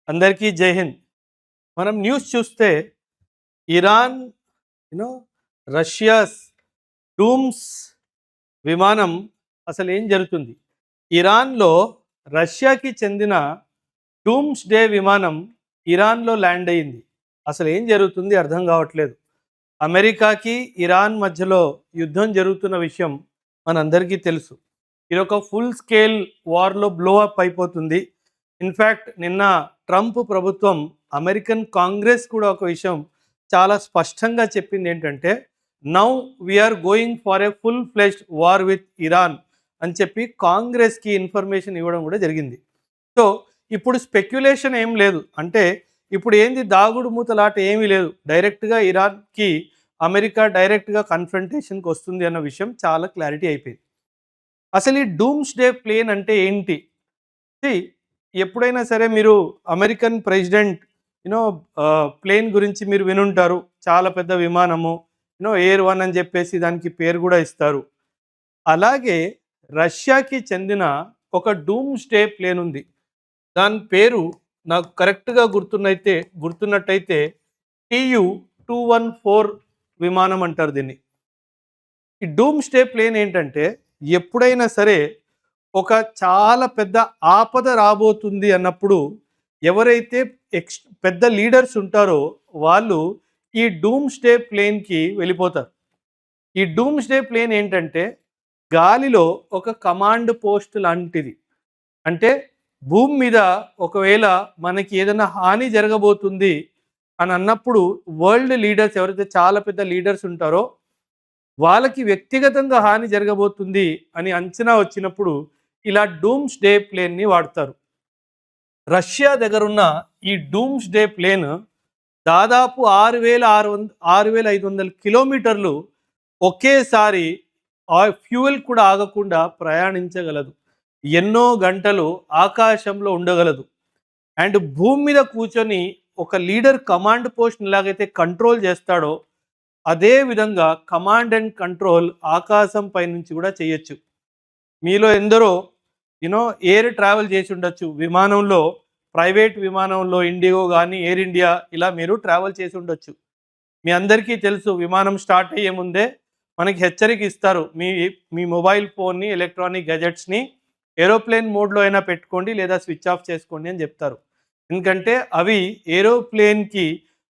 అందరికీ జై హింద్. మనం న్యూస్ చూస్తే ఇరాన్ యూనో రష్యాస్ డూమ్స్ విమానం అసలు ఏం జరుగుతుంది? ఇరాన్లో రష్యాకి చెందిన డూమ్స్ డే విమానం ఇరాన్లో ల్యాండ్ అయ్యింది. అసలు ఏం జరుగుతుంది అర్థం కావట్లేదు. అమెరికాకి ఇరాన్ మధ్యలో యుద్ధం జరుగుతున్న విషయం మనందరికీ తెలుసు. ఇది ఒక ఫుల్ స్కేల్ వార్లో బ్లో అప్ అయిపోతుంది. ఇన్ఫ్యాక్ట్ నిన్న ట్రంప్ ప్రభుత్వం అమెరికన్ కాంగ్రెస్ కూడా ఒక విషయం చాలా స్పష్టంగా చెప్పింది ఏంటంటే, now we are going for a full fledged war with Iran అని చెప్పి కాంగ్రెస్కి ఇన్ఫర్మేషన్ ఇవ్వడం కూడా జరిగింది. సో ఇప్పుడు స్పెక్యులేషన్ ఏం లేదు, అంటే ఇప్పుడు ఏంది దాగుడు మూతలాట ఏమీ లేదు. డైరెక్ట్గా ఇరాన్కి అమెరికా డైరెక్ట్గా కన్ఫ్రంటేషన్కి వస్తుంది అన్న విషయం చాలా క్లారిటీ అయిపోయింది. అసలు ఈ డూమ్స్ డే ప్లేన్ అంటే ఏంటి? ఎప్పుడైనా సరే మీరు అమెరికన్ ప్రెసిడెంట్ ప్లేన్ గురించి మీరు వినుంటారు. చాలా పెద్ద విమానము, ఎయిర్ వన్ అని చెప్పేసి దానికి పేరు కూడా ఇస్తారు. అలాగే రష్యాకి చెందిన ఒక డూమ్స్ డే ప్లేన్ ఉంది. దాని పేరు నాకు కరెక్ట్గా గుర్తున్నట్టయితే TU-214 విమానం అంటారు దీన్ని. ఈ డూమ్స్ డే ప్లేన్ ఏంటంటే, ఎప్పుడైనా సరే ఒక చాలా పెద్ద ఆపద రాబోతుంది అన్నప్పుడు ఎవరైతే పెద్ద లీడర్స్ ఉంటారో వాళ్ళు ఈ డూమ్స్ డే ప్లేన్కి వెళ్ళిపోతారు. ఈ డూమ్స్ డే ప్లేన్ ఏంటంటే గాలిలో ఒక కమాండ్ పోస్ట్ లాంటిది. అంటే భూమి మీద ఒకవేళ మనకి ఏదైనా హాని జరగబోతుంది అని అన్నప్పుడు వరల్డ్ లీడర్స్ ఎవరైతే చాలా పెద్ద లీడర్స్ ఉంటారో వాళ్ళకి వ్యక్తిగతంగా హాని జరగబోతుంది అని అంచనా వచ్చినప్పుడు ఇలా డూమ్స్ డే ప్లేన్ని వాడతారు. రష్యా దగ్గరున్న ఈ డూమ్స్ డే ప్లేన్ దాదాపు 6,500 కిలోమీటర్లు ఒకేసారి ఫ్యూయల్ కూడా ఆగకుండా ప్రయాణించగలదు. ఎన్నో గంటలు ఆకాశంలో ఉండగలదు. అండ్ భూమి మీద కూర్చొని ఒక లీడర్ కమాండ్ పోస్ట్ ఎలాగైతే కంట్రోల్ చేస్తాడో అదే విధంగా కమాండ్ అండ్ కంట్రోల్ ఆకాశం పై నుంచి కూడా చేయొచ్చు. మీలో ఎందరో ఎయిర్ ట్రావెల్ చేసి ఉండొచ్చు. విమానంలో, ప్రైవేట్ విమానంలో ఇండిగో కానీ ఎయిర్ ఇండియా ఇలా మీరు ట్రావెల్ చేసి ఉండొచ్చు. మీ అందరికీ తెలుసు, విమానం స్టార్ట్ అయ్యే ముందే మనకి హెచ్చరిక ఇస్తారు. మీ మొబైల్ ఫోన్ని, ఎలక్ట్రానిక్ గెజెట్స్ని ఏరోప్లేన్ మోడ్లో అయినా పెట్టుకోండి లేదా స్విచ్ ఆఫ్ చేసుకోండి అని చెప్తారు. ఎందుకంటే అవి ఏరోప్లేన్కి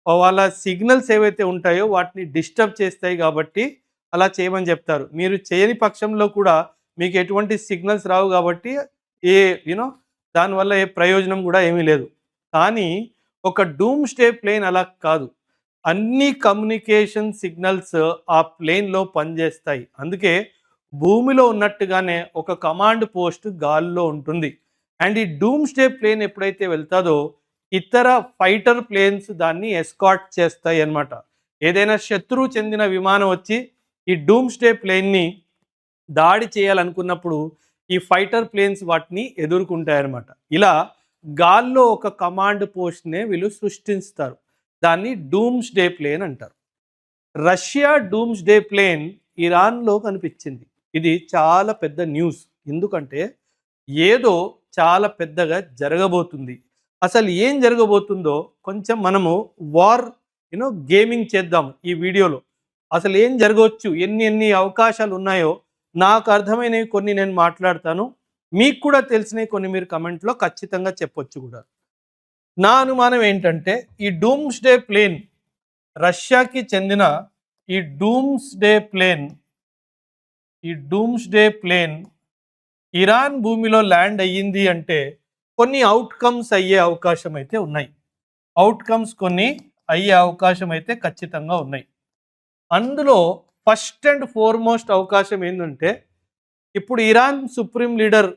వాళ్ళ సిగ్నల్స్ ఏవైతే ఉంటాయో వాటిని డిస్టర్బ్ చేస్తాయి కాబట్టి అలా చేయమని చెప్తారు. మీరు చేయని పక్షంలో కూడా మీకు ఎటువంటి సిగ్నల్స్ రావు కాబట్టి దానివల్ల ఏ ప్రయోజనం కూడా ఏమీ లేదు. కానీ ఒక డూమ్స్ డే ప్లేన్ అలా కాదు. అన్ని కమ్యూనికేషన్ సిగ్నల్స్ ఆ ప్లేన్లో పనిచేస్తాయి. అందుకే భూమిలో ఉన్నట్టుగానే ఒక కమాండ్ పోస్ట్ గాల్లో ఉంటుంది. అండ్ ఈ డూమ్స్ డే ప్లేన్ ఎప్పుడైతే వెళ్తాదో ఇతర ఫైటర్ ప్లేన్స్ దాన్ని ఎస్కాట్ చేస్తాయి అన్నమాట. ఏదైనా శత్రువు చెందిన విమానం వచ్చి ఈ డూమ్స్ డే ప్లేన్ని దాడి చేయాలనుకున్నప్పుడు ఈ ఫైటర్ ప్లేన్స్ వాటిని ఎదుర్కొంటాయన్నమాట. ఇలా గాల్లో ఒక కమాండ్ పోస్ట్నే వీళ్ళు సృష్టిస్తారు. దాన్ని డూమ్స్ డే ప్లేన్ అంటారు. రష్యా డూమ్స్ డే ప్లేన్ ఇరాన్లో కనిపించింది. ఇది చాలా పెద్ద న్యూస్. ఎందుకంటే ఏదో చాలా పెద్దగా జరగబోతుంది. అసలు ఏం జరగబోతుందో కొంచెం మనము గేమింగ్ చేద్దాం ఈ వీడియోలో. అసలు ఏం జరగవచ్చు, ఎన్ని అవకాశాలు ఉన్నాయో నాకు అర్థమైనవి కొన్ని నేను మాట్లాడతాను. మీకు కూడా తెలిసినవి కొన్ని మీరు కమెంట్లో ఖచ్చితంగా చెప్పొచ్చు కూడా. నా అనుమానం ఏంటంటే ఈ డూమ్స్ డే ప్లేన్, రష్యాకి చెందిన ఈ డూమ్స్ డే ప్లేన్ ఇరాన్ భూమిలో ల్యాండ్ అయ్యింది అంటే కొన్ని అవుట్కమ్స్ అయ్యే అవకాశం అయితే ఉన్నాయి. కొన్ని అయ్యే అవకాశం అయితే ఖచ్చితంగా ఉన్నాయి. అందులో ఫస్ట్ అండ్ ఫార్మోస్ట్ అవకాశం ఏంటంటే, ఇప్పుడు ఇరాన్ సుప్రీం లీడర్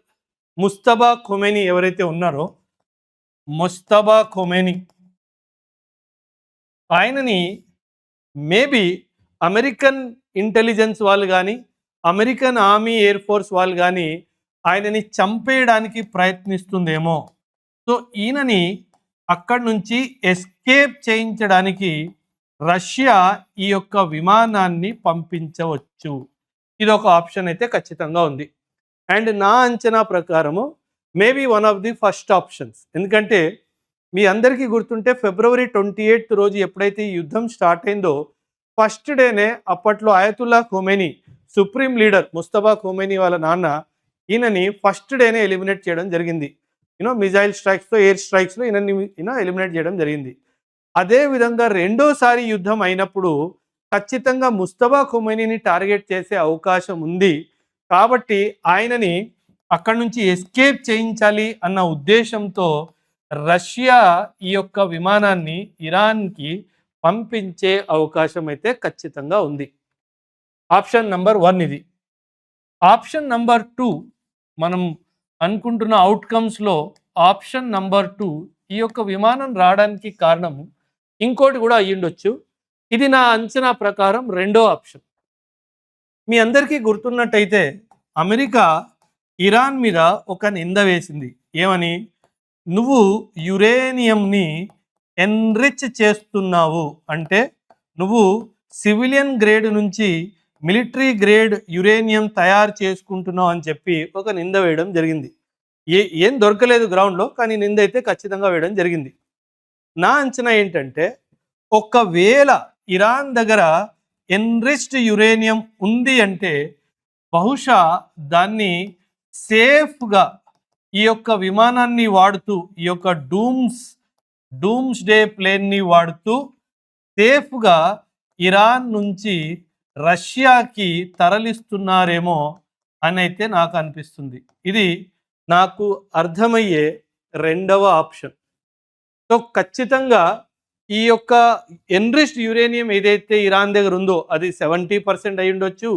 ముస్తబా ఖొమేనీ ఎవరైతే ఉన్నారో, ఆయనని మేబీ అమెరికన్ ఇంటెలిజెన్స్ వాళ్ళు కానీ, అమెరికన్ ఆర్మీ ఎయిర్ ఫోర్స్ వాళ్ళు కానీ ఆయనని చంపేయడానికి ప్రయత్నిస్తుందేమో. సో ఈయనని అక్కడి నుంచి ఎస్కేప్ చేయించడానికి రష్యా ఈ యొక్క విమానాన్ని పంపించవచ్చు. ఇది ఒక ఆప్షన్ అయితే ఖచ్చితంగా ఉంది. అండ్ నా అంచనా ప్రకారము maybe one of the first options. ఎందుకంటే మీ అందరికీ గుర్తుంటే ఫిబ్రవరి 28 రోజు ఎప్పుడైతే ఈ యుద్ధం స్టార్ట్ అయిందో ఫస్ట్ డేనే అప్పట్లో ఆయతుల్లా ఖోమేని సుప్రీం లీడర్ ముస్తఫా ఖోమేని వాళ్ళ నాన్న ఈయనని ఫస్ట్ డేనే ఎలిమినేట్ చేయడం జరిగింది. మిజైల్ స్ట్రైక్స్తో ఎయిర్ స్ట్రైక్స్లో ఈయన ఎలిమినేట్ చేయడం జరిగింది. అదే విధంగా రెండోసారి యుద్ధం అయినప్పుడు ఖచ్చితంగా ముస్తఫా ఖోమేనీని టార్గెట్ చేసే అవకాశం ఉంది. కాబట్టి ఆయనని అక్కడి నుంచి ఎస్కేప్ చేయించాలి అన్న ఉద్దేశంతో రష్యా ఈ యొక్క విమానాన్ని ఇరాన్కి పంపించే అవకాశం అయితే ఖచ్చితంగా ఉంది. ఆప్షన్ నంబర్ 1 ఇది. ఆప్షన్ నంబర్ 2 మనం అనుకుంటున్న అవుట్కమ్స్లో ఆప్షన్ నంబర్ 2 ఈ యొక్క విమానం రావడానికి కారణం ఇంకోటి కూడా అయ్యుండొచ్చు. ఇది నా అంచనా ప్రకారం రెండో ఆప్షన్. మీ అందరికీ గుర్తున్నట్టయితే అమెరికా ఇరాన్ మీద ఒక నింద వేసింది. ఏమని? నువ్వు యురేనియంని ఎన్రిచ్ చేస్తున్నావు, అంటే నువ్వు సివిలియన్ గ్రేడ్ నుంచి మిలిటరీ గ్రేడ్ యురేనియం తయారు చేసుకుంటున్నావు అని చెప్పి ఒక నింద వేయడం జరిగింది. ఏం దొరకలేదు గ్రౌండ్లో, కానీ నింద అయితే ఖచ్చితంగా వేయడం జరిగింది. నా అంచనా ఏంటంటే ఒకవేళ ఇరాన్ దగ్గర ఎన్రిచ్డ్ యురేనియం ఉంది అంటే బహుశా దాన్ని సేఫ్గా ఈ యొక్క విమానాన్ని వాడుతూ ఈ యొక్క డూమ్స్ డే ప్లేన్ని వాడుతూ సేఫ్గా ఇరాన్ నుంచి రష్యాకి తరలిస్తున్నారేమో అని అయితే నాకు అనిపిస్తుంది. ఇది నాకు అర్థమయ్యే రెండవ ఆప్షన్. సో ఖచ్చితంగా ఈ యొక్క ఎన్రిచ్డ్ యురేనియం ఏదైతే ఇరాన్ దగ్గర ఉందో అది 70% అయి ఉండొచ్చు,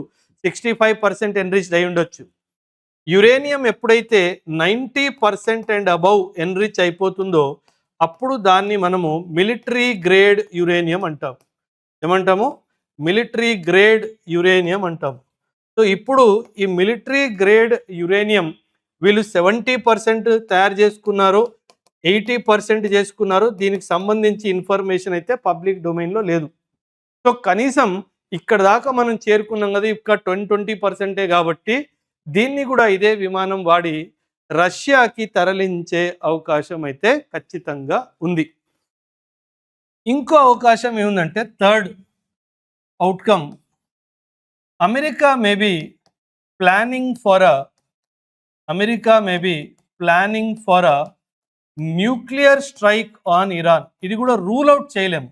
65% ఎన్రిచ్డ్ అయి ఉండొచ్చు. యురేనియం ఎప్పుడైతే 90% అండ్ అబౌవ్ ఎన్రిచ్ అయిపోతుందో అప్పుడు దాన్ని మనము మిలిటరీ గ్రేడ్ యురేనియం అంటాం. ఏమంటాము? మిలిటరీ గ్రేడ్ యురేనియం అంటాము. సో ఇప్పుడు ఈ మిలిటరీ గ్రేడ్ యురేనియం వీళ్ళు 70% తయారు చేసుకున్నారు, 80% చేసుకున్నారు. దీనికి సంబంధించి ఇన్ఫర్మేషన్ అయితే పబ్లిక్ డొమైన్లో లేదు. సో కనీసం ఇక్కడ దాకా మనం చేరుకున్నాం కదా, ఇక్కడ 20% కాబట్టి దీన్ని కూడా ఇదే విమానం వాడి రష్యాకి తరలించే అవకాశం అయితే ఖచ్చితంగా ఉంది. ఇంకో అవకాశం ఏముందంటే third outcome, America maybe planning for a nuclear strike on Iran. ఇది కూడా రూల్ అవుట్ చేయలేము,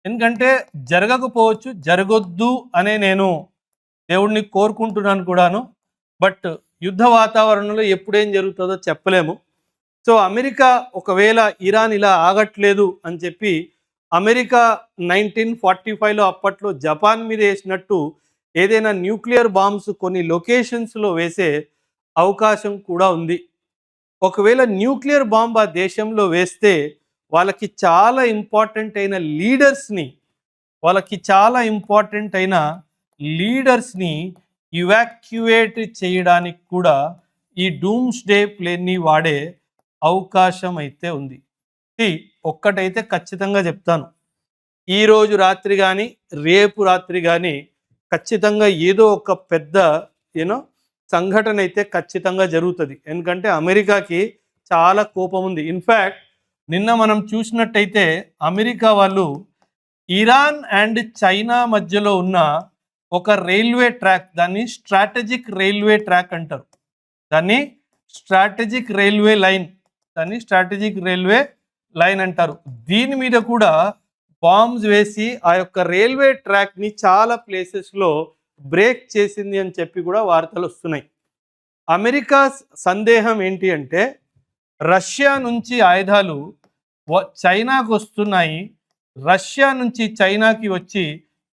ఎందుకంటే జరగకపోవచ్చు, జరగొద్దు అనే నేను దేవుడిని కోరుకుంటున్నాను కూడాను. బట్ యుద్ధ వాతావరణంలో ఎప్పుడేం జరుగుతుందో చెప్పలేము. సో అమెరికా ఒకవేళ ఇరాన్ ఇలా ఆగట్లేదు అని చెప్పి అమెరికా 1945లో అప్పట్లో జపాన్ మీద వేసినట్టు ఏదైనా న్యూక్లియర్ బాంబ్స్ కొన్ని లొకేషన్స్లో వేసే అవకాశం కూడా ఉంది. ఒకవేళ న్యూక్లియర్ బాంబ్ ఆ దేశంలో వేస్తే వాళ్ళకి చాలా ఇంపార్టెంట్ అయిన లీడర్స్ని ఇవాక్యుయేట్ చేయడానికి కూడా ఈ డూమ్స్ డే ప్లేన్ని వాడే అవకాశం అయితే ఉంది. ఒక్కటైతే ఖచ్చితంగా చెప్తాను, ఈరోజు రాత్రి కానీ రేపు రాత్రి కానీ ఖచ్చితంగా ఏదో ఒక పెద్ద సంఘటన అయితే ఖచ్చితంగా జరుగుతుంది. ఎందుకంటే అమెరికాకి చాలా కోపం ఉంది. ఇన్ఫ్యాక్ట్ నిన్న మనం చూసినట్టయితే అమెరికా వాళ్ళు ఇరాన్ అండ్ చైనా మధ్యలో ఉన్న ఒక రైల్వే ట్రాక్, దాన్ని స్ట్రాటజిక్ రైల్వే ట్రాక్ అంటారు, దాన్ని స్ట్రాటజిక్ రైల్వే లైన్ అంటారు. దీని మీద కూడా బాంబ్స్ వేసి ఆ యొక్క రైల్వే ట్రాక్ని చాలా ప్లేసెస్లో బ్రేక్ చేసింది అని చెప్పి కూడా వార్తలు వస్తున్నాయి. అమెరికా సందేహం ఏంటి అంటే రష్యా నుంచి ఆయుధాలు చైనాకు వస్తున్నాయి, రష్యా నుంచి చైనాకి వచ్చి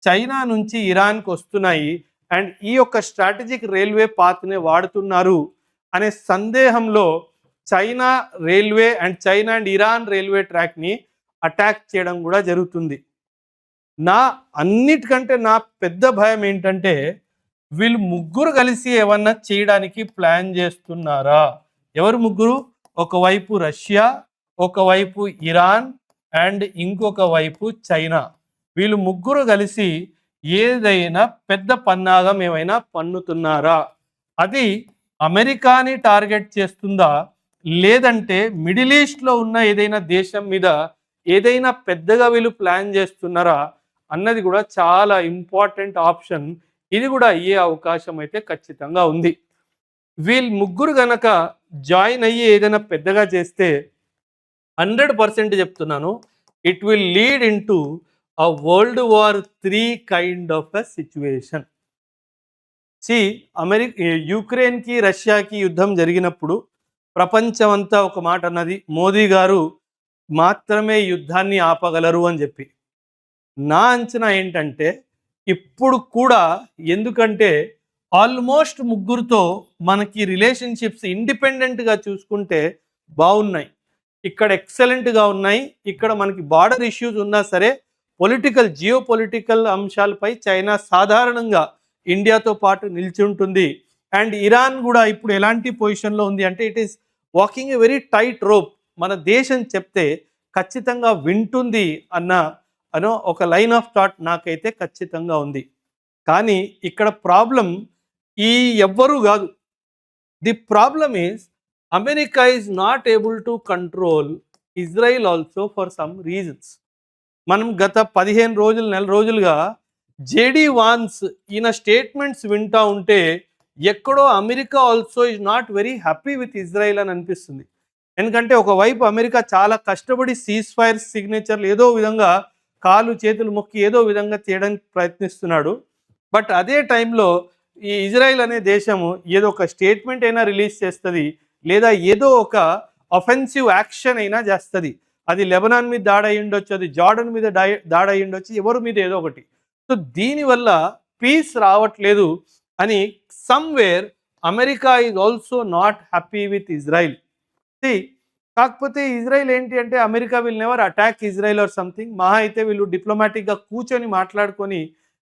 చైనా నుంచి ఇరాన్కి వస్తున్నాయి, అండ్ ఈ యొక్క స్ట్రాటజిక్ రైల్వే పాత్ని వాడుతున్నారు అనే సందేహంలో చైనా అండ్ ఇరాన్ రైల్వే ట్రాక్ని అటాక్ చేయడం కూడా జరుగుతుంది. అన్నిటికంటే నా పెద్ద భయం ఏంటంటే వీళ్ళు ముగ్గురు కలిసి ఏమన్నా చేయడానికి ప్లాన్ చేస్తున్నారా? ఎవరు ముగ్గురు? ఒకవైపు రష్యా, ఒకవైపు ఇరాన్ అండ్ ఇంకొక వైపు చైనా. వీళ్ళు ముగ్గురు కలిసి ఏదైనా పెద్ద పన్నాగం ఏమైనా పన్నుతున్నారా? అది అమెరికాని టార్గెట్ చేస్తుందా, లేదంటే మిడిల్ ఈస్ట్‌లో ఉన్న ఏదైనా దేశం మీద ఏదైనా పెద్దగా వీళ్ళు ప్లాన్ చేస్తున్నారా అన్నది కూడా చాలా ఇంపార్టెంట్ ఆప్షన్. ఇది కూడా అయ్యే అవకాశం అయితే ఖచ్చితంగా ఉంది. వీళ్ళు ముగ్గురు గనక జాయిన్ అయ్యి ఏదైనా పెద్దగా చేస్తే 100% చెప్తున్నాను. It will lead into a world war 3 kind of a situation. See యుక్రెయిన్‌కి, రష్యాకి యుద్ధం జరిగినప్పుడు ప్రపంచమంతా ఒక మాట అన్నది. మోదీ గారు మాత్రమే యుద్ధాన్ని ఆపగలరు అని చెప్పి. నా అంచనా ఏంటంటే ఇప్పుడు కూడా, ఎందుకంటే ఆల్మోస్ట్ ముగ్గురితో మనకి రిలేషన్‌షిప్స్ ఇండిపెండెంట్‌గా చూసుకుంటే బావున్నాయి. ఇక్కడ ఎక్సలెంట్‌గా ఉన్నాయి. ఇక్కడ మనకి బార్డర్ ఇష్యూస్ ఉన్నా సరే జియో పొలిటికల్ అంశాలపై చైనా సాధారణంగా ఇండియాతో పాటు నిల్చుంటుంది. అండ్ ఇరాన్ కూడా ఇప్పుడు ఎలాంటి పొజిషన్‌లో ఉంది అంటే it is walking a very tight rope. మన దేశం చెప్తే ఖచ్చితంగా వింటుంది అనో ఒక లైన్ ఆఫ్ థాట్ నాకైతే ఖచ్చితంగా ఉంది. కానీ ఇక్కడ ప్రాబ్లం ఈ ఎవ్వరూ కాదు. The problem is America is not able to control Israel also for some reasons. మనం గత 15 రోజులు, నెల రోజులుగా జేడీ వాన్స్ ఈయన స్టేట్మెంట్స్ వింటా ఉంటే ఎక్కడో America also is not very happy with Israel అని అనిపిస్తుంది. ఎందుకంటే ఒకవైపు అమెరికా చాలా కష్టపడి సీజ్ ఫైర్ సిగ్నేచర్లు ఏదో విధంగా కాలు చేతులు మొక్కి ఏదో విధంగా చేయడానికి ప్రయత్నిస్తున్నాడు. బట్ అదే టైంలో ఈ ఇజ్రాయిల్ అనే దేశము ఏదో ఒక స్టేట్మెంట్ అయినా రిలీజ్ చేస్తుంది, లేదా ఏదో ఒక అఫెన్సివ్ యాక్షన్ అయినా చేస్తుంది. అది లెబనాన్ మీద దాడి అయి ఉండొచ్చు, అది జార్డన్ మీద దాడి అయి ఉండొచ్చు, ఎవరి మీద ఏదో ఒకటి. సో దీనివల్ల పీస్ రావట్లేదు అని somewhere America is also not happy with Israel. కాకపోతే ఇజ్రాయిల్ ఏంటి అంటే America will never attack Israel or something. మహా అయితే వీళ్ళు డిప్లొమాటిక్గా కూర్చొని మాట్లాడుకొని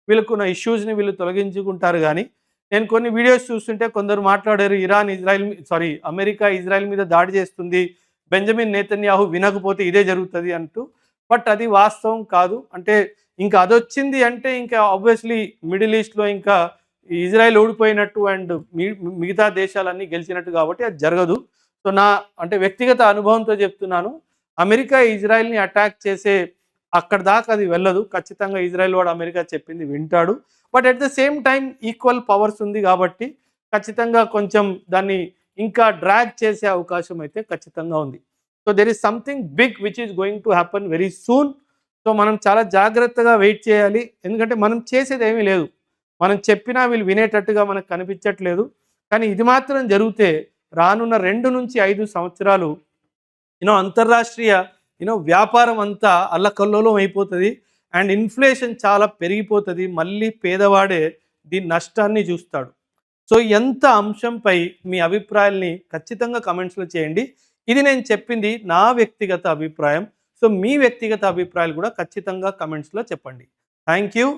వీళ్ళకున్న ఇష్యూస్ని వీళ్ళు తొలగించుకుంటారు. కానీ నేను కొన్ని వీడియోస్ చూస్తుంటే కొందరు మాట్లాడారు అమెరికా ఇజ్రాయిల్ మీద దాడి చేస్తుంది, బెంజమిన్ నేతన్యాహు వినకపోతే ఇదే జరుగుతుంది అంటూ. బట్ అది వాస్తవం కాదు. అంటే ఇంకా అదొచ్చింది అంటే ఇంకా ఆబ్వియస్లీ మిడిల్ ఈస్ట్లో ఇంకా ఇజ్రాయిల్ ఓడిపోయినట్టు అండ్ మిగతా దేశాలన్నీ గెలిచినట్టు, కాబట్టి అది జరగదు. సో అంటే వ్యక్తిగత అనుభవంతో చెప్తున్నాను, అమెరికా ఇజ్రాయిల్ని అటాక్ చేసే అక్కడ దాకా అది వెళ్ళదు. ఖచ్చితంగా ఇజ్రాయిల్ వాడు అమెరికా చెప్పింది వింటాడు. But at the same time equal powers ఉంది కాబట్టి ఖచ్చితంగా కొంచెం దాన్ని ఇంకా డ్రాగ్ చేసే అవకాశం అయితే ఖచ్చితంగా ఉంది. So there is something big which is going to happen very soon. So మనం చాలా జాగ్రత్తగా వెయిట్ చేయాలి. ఎందుకంటే మనం చేసేది ఏమీ లేదు, మనం చెప్పినా వీళ్ళు వినేటట్టుగా మనకు కనిపించట్లేదు. కానీ ఇది మాత్రం జరిగితే రానున్న 2 నుంచి 5 సంవత్సరాలు అంతర్రాష్ట్రీయ వ్యాపారం అంతా అల్లకల్లోలం అయిపోతుంది అండ్ ఇన్ఫ్లేషన్ చాలా పెరిగిపోతుంది. మళ్ళీ పేదవాడే దీని నష్టాన్ని చూస్తాడు. సో ఎంత అంశంపై మీ అభిప్రాయాల్ని ఖచ్చితంగా కమెంట్స్లో చేయండి. ఇది నేను చెప్పింది నా వ్యక్తిగత అభిప్రాయం. సో మీ వ్యక్తిగత అభిప్రాయాలు కూడా ఖచ్చితంగా కమెంట్స్లో చెప్పండి. Thank you.